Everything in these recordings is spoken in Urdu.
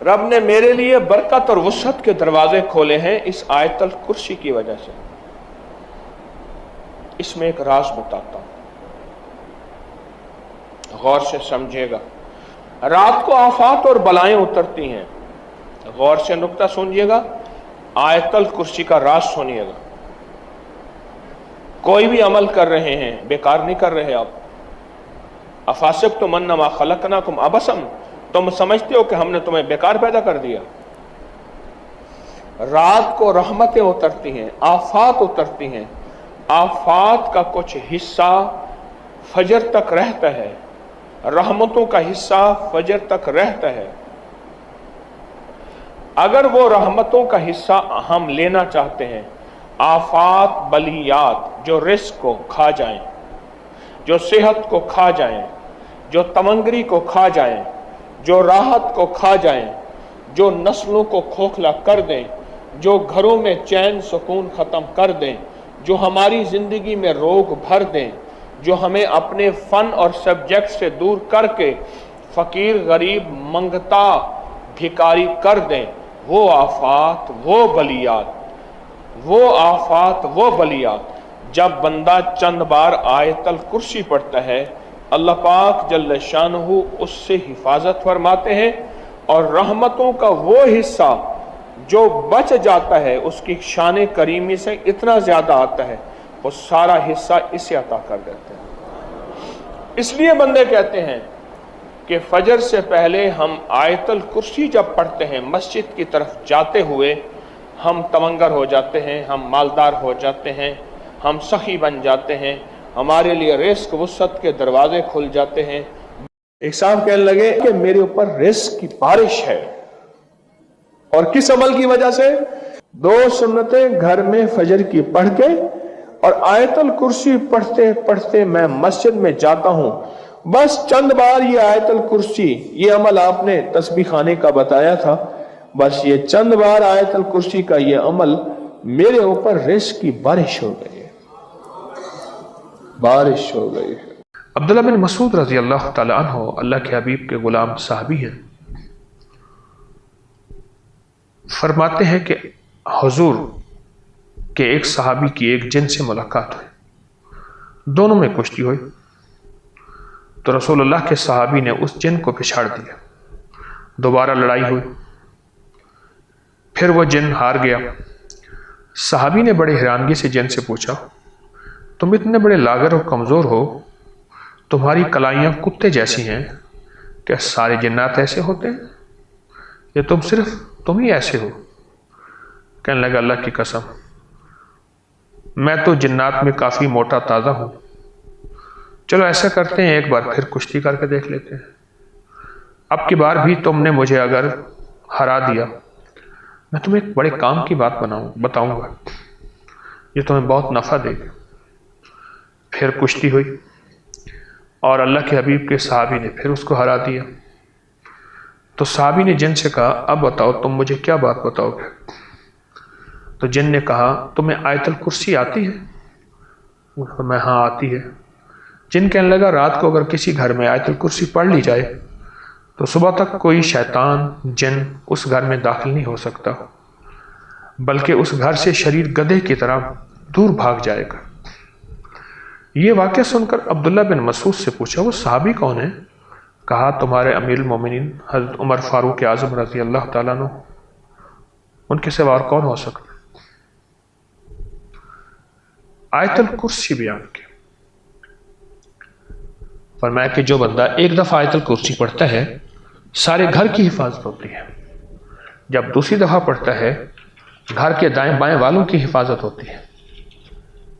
رب نے میرے لیے برکت اور وسعت کے دروازے کھولے ہیں اس آیت الکرسی کی وجہ سے۔ اس میں ایک راز بتاتا ہوں، غور سے سمجھے گا۔ رات کو آفات اور بلائیں اترتی ہیں، غور سے نکتہ سنیے گا، آیت الکرسی کا راز سنیے گا۔ کوئی بھی عمل کر رہے ہیں بیکار نہیں کر رہے آپ۔ افاسبتم انما خلقناکم عبثا، تم سمجھتے ہو کہ ہم نے تمہیں بیکار پیدا کر دیا؟ رات کو رحمتیں اترتی ہیں، آفات اترتی ہیں، آفات کا کچھ حصہ فجر تک رہتا ہے، رحمتوں کا حصہ فجر تک رہتا ہے۔ اگر وہ رحمتوں کا حصہ ہم لینا چاہتے ہیں، آفات بلیات جو رزق کو کھا جائیں، جو صحت کو کھا جائیں، جو تمنگری کو کھا جائیں، جو راحت کو کھا جائیں، جو نسلوں کو کھوکھلا کر دیں، جو گھروں میں چین سکون ختم کر دیں، جو ہماری زندگی میں روگ بھر دیں، جو ہمیں اپنے فن اور سبجیکٹ سے دور کر کے فقیر غریب منگتا بھکاری کر دیں، وہ آفات وہ بلیات، وہ آفات وہ بلیات، جب بندہ چند بار آیت الکرسی پڑھتا ہے اللہ پاک جل شانہ اس سے حفاظت فرماتے ہیں، اور رحمتوں کا وہ حصہ جو بچ جاتا ہے اس کی شان کریمی سے اتنا زیادہ آتا ہے، وہ سارا حصہ اسے عطا کر دیتے ہیں۔ اس لیے بندے کہتے ہیں کہ فجر سے پہلے ہم آیت الکرسی جب پڑھتے ہیں مسجد کی طرف جاتے ہوئے، ہم تمنگر ہو جاتے ہیں، ہم مالدار ہو جاتے ہیں، ہم سخی بن جاتے ہیں، ہمارے لیے رزق وسعت کے دروازے کھل جاتے ہیں۔ ایک صاحب کہنے لگے کہ میرے اوپر رزق کی بارش ہے، اور کس عمل کی وجہ سے؟ 2 سنتیں گھر میں فجر کی پڑھ کے اور آیت الکرسی پڑھتے پڑھتے میں مسجد میں جاتا ہوں، بس چند بار یہ آیت الکرسی، یہ عمل آپ نے تسبیح خانے کا بتایا تھا، بس یہ چند بار آیت الکرسی کا یہ عمل میرے اوپر رزق کی بارش ہو گئی ہے، بارش ہو گئی ہے۔ عبداللہ بن مسعود رضی اللہ تعالیٰ عنہ اللہ کے حبیب کے غلام صحابی ہیں، فرماتے ہیں کہ حضور کے ایک صحابی کی ایک جن سے ملاقات ہوئی، دونوں میں کشتی ہوئی، تو رسول اللہ کے صحابی نے اس جن کو پچھاڑ دیا، دوبارہ لڑائی ہوئی، پھر وہ جن ہار گیا۔ صحابی نے بڑے حیرانگی سے جن سے پوچھا، تم اتنے بڑے لاغر اور کمزور ہو، تمہاری کلائیاں کتے جیسی ہیں، کیا سارے جنات ایسے ہوتے ہیں یا صرف تم ہی ایسے ہو؟ کہنے لگا اللہ کی قسم، میں تو جنات میں کافی موٹا تازہ ہوں، چلو ایسا کرتے ہیں ایک بار پھر کشتی کر کے دیکھ لیتے ہیں، اب کی بار بھی تم نے مجھے اگر ہرا دیا میں تمہیں ایک بڑے کام کی بات بتاؤں گا، یہ تمہیں بہت نفع دے گا۔ پھر کشتی ہوئی اور اللہ کے حبیب کے صحابی نے پھر اس کو ہرا دیا، تو صحابی نے جن سے کہا اب بتاؤ تم مجھے کیا بات بتاؤ گے؟ تو جن نے کہا تمہیں آیت الکرسی آتی ہے؟ میں ہاں آتی ہے۔ جن کہنے لگا رات کو اگر کسی گھر میں آیت الکرسی پڑھ لی جائے تو صبح تک کوئی شیطان جن اس گھر میں داخل نہیں ہو سکتا، بلکہ اس گھر سے شریر گدھے کی طرح دور بھاگ جائے گا۔ یہ واقعہ سن کر عبداللہ بن مسعود سے پوچھا وہ صحابی کون ہے؟ کہا تمہارے امیر المومنین حضرت عمر فاروق اعظم رضی اللہ تعالیٰ عنہ، ان کے سوا اور کون ہو سکتا؟ آیت الکرسی بیان کی، فرمایا کہ جو بندہ ایک دفعہ آیت الکرسی پڑھتا ہے سارے گھر کی حفاظت ہوتی ہے، جب دوسری دفعہ پڑھتا ہے گھر کے دائیں بائیں والوں کی حفاظت ہوتی ہے،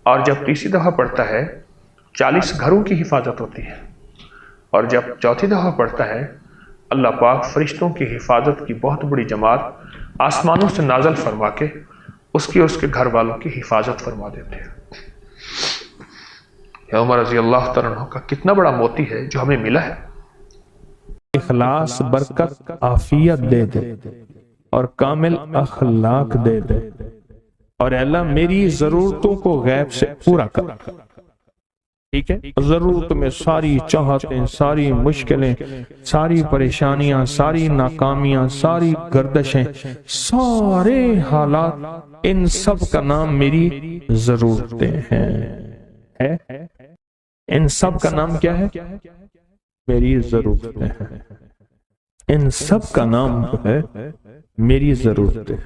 اور جب تیسری دفعہ پڑھتا ہے 40 گھروں کی حفاظت ہوتی ہے، اور جب چوتھی دفعہ پڑھتا ہے اللہ پاک فرشتوں کی حفاظت کی بہت بڑی جماعت آسمانوں سے نازل فرما کے اس کے گھر والوں کی حفاظت فرما دیتے ہیں۔ یا عمر رضی اللہ تعالیٰ عنہ کا کتنا بڑا موتی ہے جو ہمیں ملا ہے۔ اخلاص برکت عافیت دے دے اور کامل اخلاق دے دے، اور اے اللہ میری ضرورتوں کو غیب سے پورا کر۔ ٹھیک ہے، ضرورت میں ساری چاہتیں، ساری مشکلیں، ساری پریشانیاں، ساری ناکامیاں، ساری گردشیں، سارے حالات، ان سب کا نام میری ضرورتیں ہیں۔ ان سب کا نام کیا ہے؟ میری ضرورتیں ہیں۔ ان سب کا نام جو ہے میری ضرورتیں،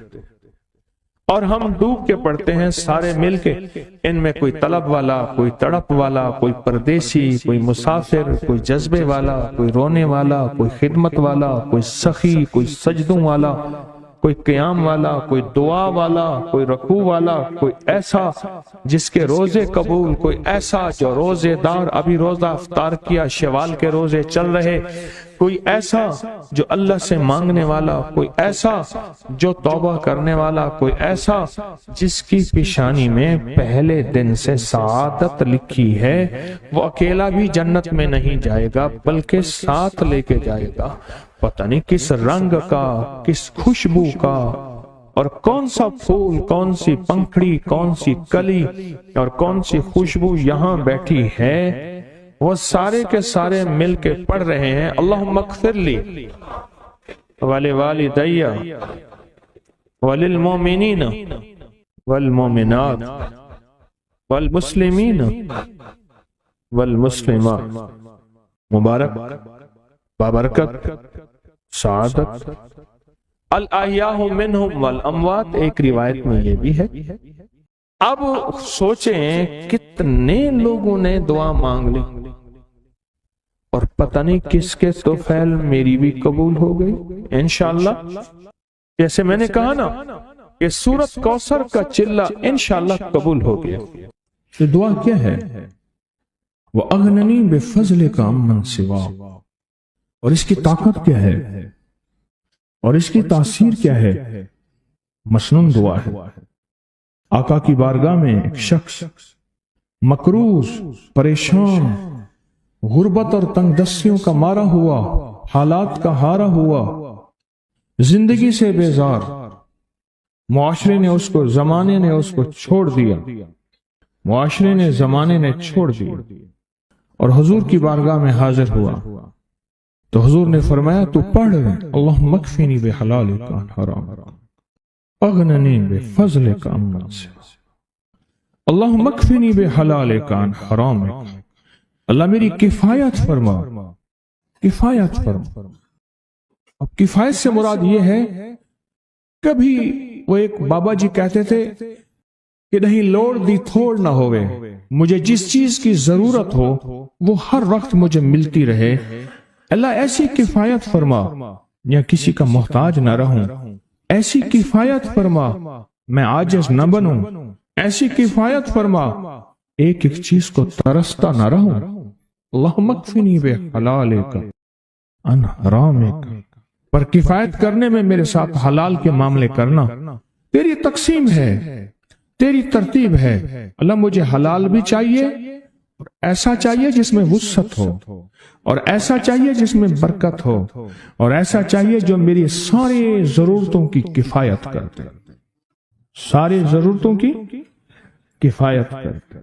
اور ہم ڈوب کے پڑھتے ہیں سارے مل کے، ان میں کوئی طلب والا، کوئی تڑپ والا، کوئی پردیسی، کوئی مسافر، کوئی جذبے والا، کوئی رونے والا، کوئی خدمت والا، کوئی سخی، کوئی سجدوں والا، کوئی قیام والا، کوئی دعا والا، کوئی رکوع والا، کوئی ایسا جس کے روزے قبول، کوئی ایسا جو روزے دار، ابھی روزہ افطار کیا، شوال کے روزے چل رہے، کوئی ایسا جو اللہ سے مانگنے والا، کوئی ایسا جو توبہ کرنے والا، کوئی ایسا جس کی پیشانی میں پہلے دن سے سعادت لکھی ہے، وہ اکیلا بھی جنت میں نہیں جائے گا بلکہ ساتھ لے کے جائے گا، پتہ نہیں کس رنگ کا، کس خوشبو کا، اور کون سا پھول، کون سی پنکھڑی، کون سی کلی اور کون سی خوشبو یہاں بیٹھی ہے، وہ سارے کے سارے مل کے پڑھ رہے ہیں اللہم اغفر لی ولوالدی وللمؤمنین والمؤمنات والمسلمین والمسلمات، مبارک، بابرکت، سعادت، الاحیاء منہم والاموات، ایک روایت میں یہ بھی ہے۔ اب سوچیں کتنے لوگوں نے دعا مانگ لی اور پتہ نہیں کس کے توفیل میری بھی قبول ہو گئی انشاءاللہ۔ جیسے میں نے کہا نا کہ سورۃ کوثر کا چلہ انشاءاللہ قبول ہو گیا۔ یہ دعا کیا ہے؟ وَأَغْنَنِي بِفَضْلِكَ عَمَّنْ سِوَاكَ، اور اس کی طاقت کیا ہے اور اس کی تاثیر کیا ہے؟ مسنون دعا ہے۔ آقا کی بارگاہ میں ایک شخص مقروض، پریشان، غربت اور تنگ دستیوں کا مارا ہوا، حالات کا ہارا ہوا، زندگی سے بیزار، معاشرے نے اس کو، زمانے نے اس کو چھوڑ دیا، معاشرے نے، زمانے نے چھوڑ دیا، اور حضور کی بارگاہ میں حاضر ہوا تو حضور نے فرمایا تو پڑھ اللہم اکفنی بحلالک عن حرامک اغننی بفضلک عمن سواک، اللہم اکفنی بحلالک عن حرامک، اللہ میری کفایت فرما، کفایت فرما۔ اب کفایت سے مراد یہ ہے، کبھی وہ ایک بابا جی کہتے تھے کہ نہیں لوڑ دی تھوڑ نہ ہوئے، مجھے جس چیز کی ضرورت ہو وہ ہر وقت مجھے ملتی رہے، اللہ ایسی کفایت فرما، یا کسی کا محتاج نہ رہوں، ایسی کفایت فرما میں عاجز نہ بنوں، ایسی کفایت فرما ایک ایک چیز کو ترستا نہ رہوں، اللہم اکفنی بحلالک عن حرامک، پر کفایت کرنے میں میرے ساتھ حلال کے معاملے کرنا تیری تقسیم ہے، تیری ترتیب ہے، اللہ مجھے حلال بھی چاہیے، اور ایسا چاہیے جس میں وسعت ہو، اور ایسا چاہیے جس میں برکت ہو، اور ایسا چاہیے جو میری ساری ضرورتوں کی کفایت کرتے، ساری ضرورتوں کی کفایت کرتے۔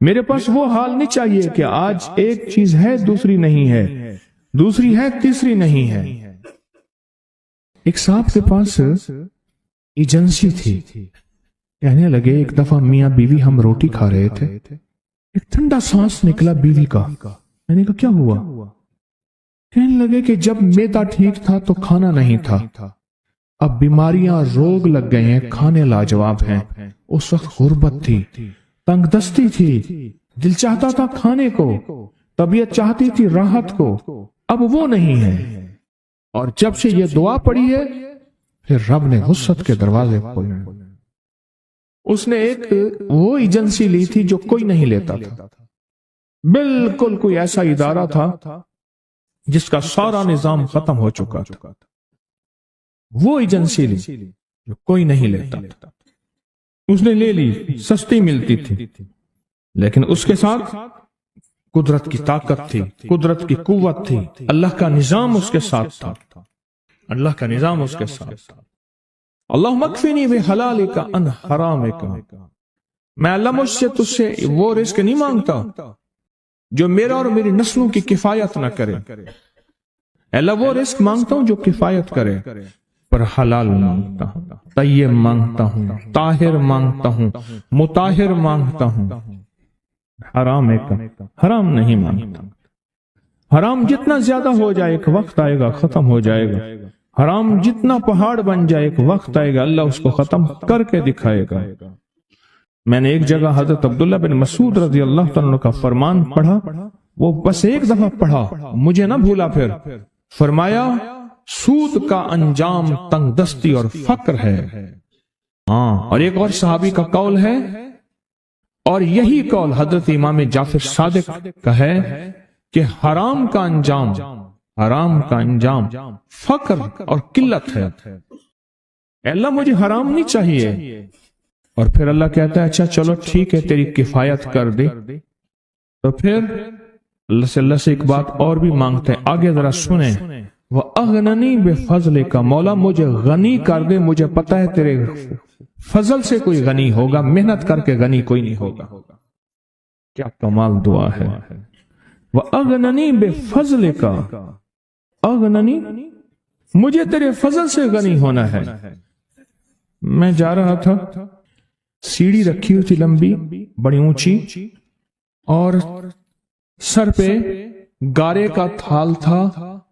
میرے پاس وہ حال نہیں چاہیے کہ آج ایک چیز ہے دوسری نہیں ہے، دوسری ہے تیسری نہیں ہے۔ ایک صاحب کے پاس ایجنسی تھی، کہنے لگے ایک دفعہ میاں بیوی ہم روٹی کھا رہے تھے، ایک ٹھنڈا سانس نکلا بیوی کا، میں نے کہا کیا ہوا؟ کہنے لگے کہ جب میدا ٹھیک تھا تو کھانا نہیں تھا، اب بیماریاں، روگ لگ گئے ہیں، کھانے لاجواب ہیں، اس وقت غربت تھی، تنگ دستی تھی، دل چاہتا تھا کھانے کو، طبیعت چاہتی تھی راحت کو، اب وہ نہیں ہے، اور جب سے یہ دعا پڑھی ہے پھر رب نے وسعت کے دروازے کھولے۔ اس نے ایک وہ ایجنسی لی تھی جو کوئی نہیں لیتا تھا، بالکل کوئی ایسا ادارہ تھا جس کا سارا نظام ختم ہو چکا تھا، وہ ایجنسی لی جو کوئی نہیں لیتا تھا، اس نے لے لی، سستی ملتی تھی، لیکن اس کے ساتھ قدرت کی طاقت تھی، قدرت کی قوت تھی، اللہ کا نظام اس کے ساتھ تھا، اللہ کا نظام اس کے ساتھ تھا۔ اللہم اکفنی بحلالک عن حرامک، میں اللہ مجھ سے تجھ سے وہ رزق نہیں مانگتا جو میرا اور میری نسلوں کی کفایت نہ کرے. اے اللہ وہ رزق مانگتا ہوں جو کفایت کرے، پر حلال مانگتا ہوں، طیب مانگتا ہوں، طاہر مانگتا ہوں، مطہر مانگتا ہوں. حرام نہیں مانگتا. حرام جتنا زیادہ ہو جائے ایک وقت آئے گا ختم ہو جائے گا. حرام جتنا پہاڑ بن جائے ایک وقت آئے گا اللہ اس کو ختم کر کے دکھائے گا. میں نے ایک جگہ حضرت عبداللہ بن مسعود رضی اللہ تعالیٰ کا فرمان پڑھا، وہ بس ایک دفعہ پڑھا، مجھے نہ بھولا. پھر فرمایا سود کا انجام تنگ دستی اور فقر ہے. ہاں، اور ایک اور صحابی کا قول ہے، اور یہی قول حضرت امام جعفر صادق کا ہے کہ حرام کا انجام فقر اور قلت ہے. اے اللہ مجھے حرام نہیں چاہیے. اور پھر اللہ کہتا ہے اچھا چلو ٹھیک ہے تیری کفایت کر دی. تو پھر اللہ سے ایک بات اور بھی مانگتے ہیں، آگے ذرا سنیں. وَأَغْنَنِي بِفَضْلِكَ، مولا مجھے غنی کر دے، مجھے پتا ہے تیرے فضل سے کوئی غنی ہوگا، محنت کر کے غنی کوئی نہیں ہوگا. کیا کمال دعا ہے. وَأَغْنَنِي بِفَضْلِكَ، اغننی، مجھے تیرے فضل سے غنی ہونا ہے. میں جا رہا تھا، سیڑھی رکھی ہوئی تھی لمبی بڑی اونچی، اور سر پہ گارے کا تھال تھا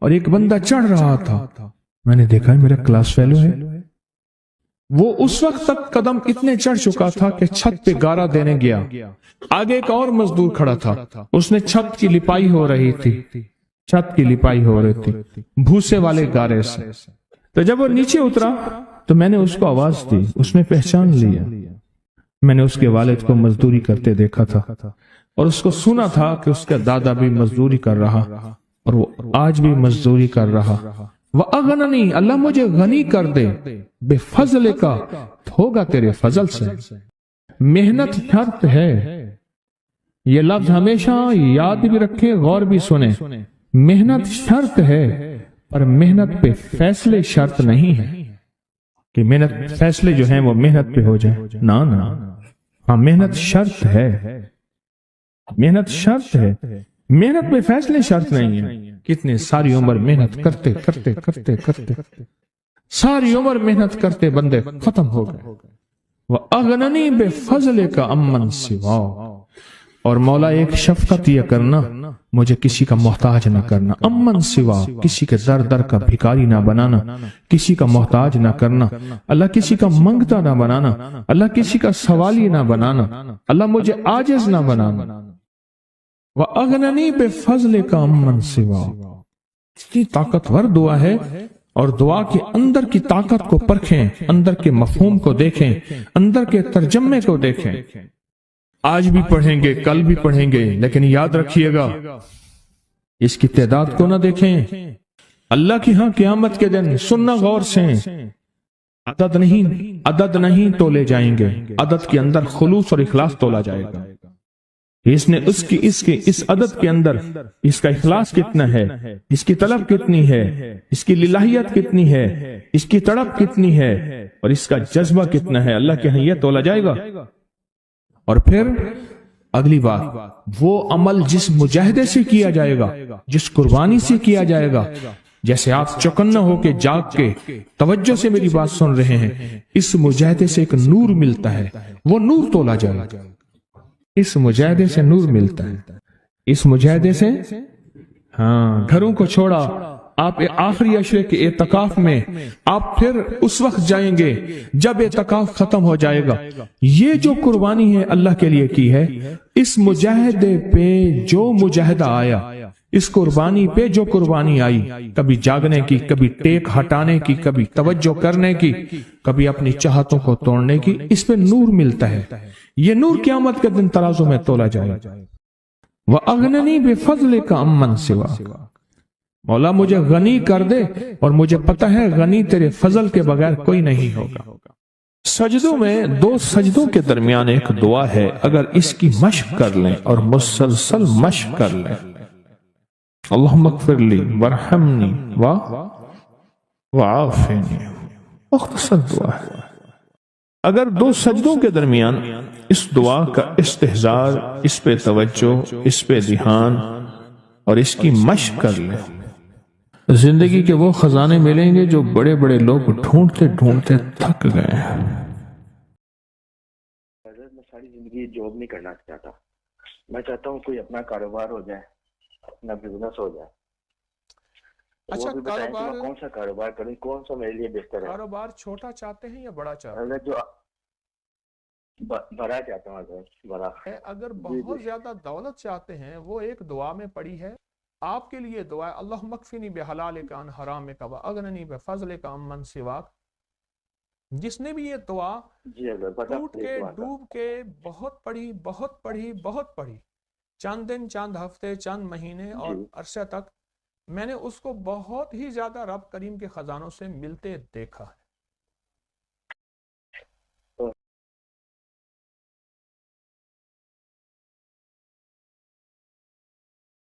اور ایک بندہ چڑھ رہا تھا. میں نے دیکھا میرا کلاس فیلو ہے. وہ اس وقت تک قدم اتنے چڑھ چکا تھا کہ چھت پہ گارا دینے گیا. آگے ایک اور مزدور کھڑا تھا، اس نے چھت کی لپائی ہو رہی تھی، بھوسے والے گارے سے. تو جب وہ نیچے اترا تو میں نے اس کو آواز دی، اس نے پہچان لیا. میں نے اس کے والد کو مزدوری کرتے دیکھا تھا اور اس کو سنا تھا کہ اس کا دادا بھی مزدوری کر رہا اور وہ آج بھی مزدوری کر رہا. وَأَغْنَنِي، اللہ مجھے غنی کر دے، بِفَضْلِكَ، ہوگا تیرے فضل سے. محنت شرط ہے، یہ لفظ ہمیشہ یاد بھی رکھیں، غور بھی سنیں. محنت شرط ہے پر محنت پہ فیصلے شرط نہیں ہے کہ محنت فیصلے جو ہیں وہ محنت پہ ہو جائیں. نا ہاں، محنت شرط ہے، محنت شرط ہے، محنت پہ فیصلے شرط نہیں ہے. کتنے ساری عمر محنت کرتے کرتے کرتے کرتے ساری عمر محنت کرتے بندے ختم ہو گئے. وَأَغْنَنِي بِفَضْلِكَ عَمَّنْ سِوَاكَ، اور مولا ایک شفقت یہ کرنا، مجھے کسی کا محتاج نہ کرنا. امن سوا، کسی کے در کا بھکاری نہ بنانا، کسی کا محتاج نہ کرنا. اللہ کسی کا منگتا نہ بنانا، اللہ کسی کا سوالی نہ بنانا، اللہ مجھے عاجز نہ بنانا. وَأَغْنَنِي بِفَضْلِكَ عَمَّنْ سِوَاكَ، اتنی طاقتور دعا ہے. اور دعا کے اندر کی طاقت کو پرکھیں، اندر کے مفہوم کو دیکھیں، اندر کے ترجمے کو دیکھیں. آج بھی پڑھیں گے، کل بھی پڑھیں گے، لیکن یاد رکھیے گا اس کی تعداد کو نہ دیکھیں. اللہ کی ہاں قیامت کے دن سننا غور سے، عدد نہیں تولے جائیں گے، عدد کے اندر خلوص اور اخلاص تولا جائے گا. اس نے اس عدد کے اندر اس کا اخلاص کتنا ہے، اس کی طلب کتنی ہے، اس کی للہیت کتنی ہے، اس کی تڑپ کتنی ہے، اور اس کا جذبہ کتنا ہے، اللہ کے ہاں یہ تولا جائے گا. اور پھر اگلی بات، وہ عمل جس مجاہدے سے کیا جائے گا، جس قربانی سے کیا جائے گا. جیسے آپ چوکنا ہو کے جاگ کے توجہ سے میری بات سن رہے ہیں، اس مجاہدے سے ایک نور ملتا ہے، وہ نور تولا جائے گا. اس مجاہدے سے نور ملتا ہے، اس مجاہدے سے. ہاں، گھروں کو چھوڑا، آپ آخری عشرے کے اعتکاف میں آپ پھر اس وقت جائیں گے جب اعتکاف ختم ہو جائے گا. یہ جو قربانی ہے اللہ کے لیے کی ہے، اس مجاہدے پہ جو مجاہدہ آیا، اس قربانی پہ جو قربانی آئی، کبھی جاگنے کی، کبھی ٹیک ہٹانے کی، کبھی توجہ کرنے کی، کبھی اپنی چاہتوں کو توڑنے کی، اس پہ نور ملتا ہے. یہ نور قیامت کے دن ترازو میں تولا جائے. وَأَغْنَنِي بِفَضْلِكَ عَمَّنْ سِوَاكَ، مولا مجھے غنی کر دے، اور مجھے پتا ہے غنی تیرے فضل کے بغیر کوئی نہیں ہوگا. سجدوں میں دو سجدوں کے درمیان ایک دعا ہے، اگر اس کی مشق کر لیں اور مسلسل مشق کر لیں، اللہم اغفر لی وارحمنی وعافنی، مختصر دعا ہے. اگر دو سجدوں کے درمیان اس دعا کا استحضار، اس پہ توجہ، اس پہ دھیان اور اس کی مشق کر لیں، زندگی کے وہ خزانے ملیں گے جو بڑے بڑے لوگ ڈھونڈتے ڈھونڈتے تھک گئے ہیں۔ حضرت میں ساری زندگی جاب نہیں کرنا چاہتا، میں چاہتا ہوں کوئی اپنا کاروبار ہو جائے، اپنا بزنس ہو جائے۔ اچھا، وہ بھی بتائیں کہ کاروبار میں کون سا کاروبار کروں، کون سا میرے لیے بہتر ہے؟ کاروبار چھوٹا چاہتے ہیں یا بڑا چاہتے حضرت جو بڑا چاہتا ہوں حضرت، بڑا۔ ہیں؟ اگر بہت زیادہ دولت چاہتے ہیں، وہ ایک دعا میں پڑی ہے آپ کے لیے دعا ہے، اللہم اکفنی بحلالک عن حرامک واغننی بفضلک عمن سواک۔ جس نے بھی یہ دعا جی حضرت، پتہ ٹوٹ کے ڈوب کے بہت پڑھی چند دن، چند ہفتے، چند مہینے اور عرصے تک، میں نے اس کو بہت ہی زیادہ رب کریم کے خزانوں سے ملتے دیکھا ہے۔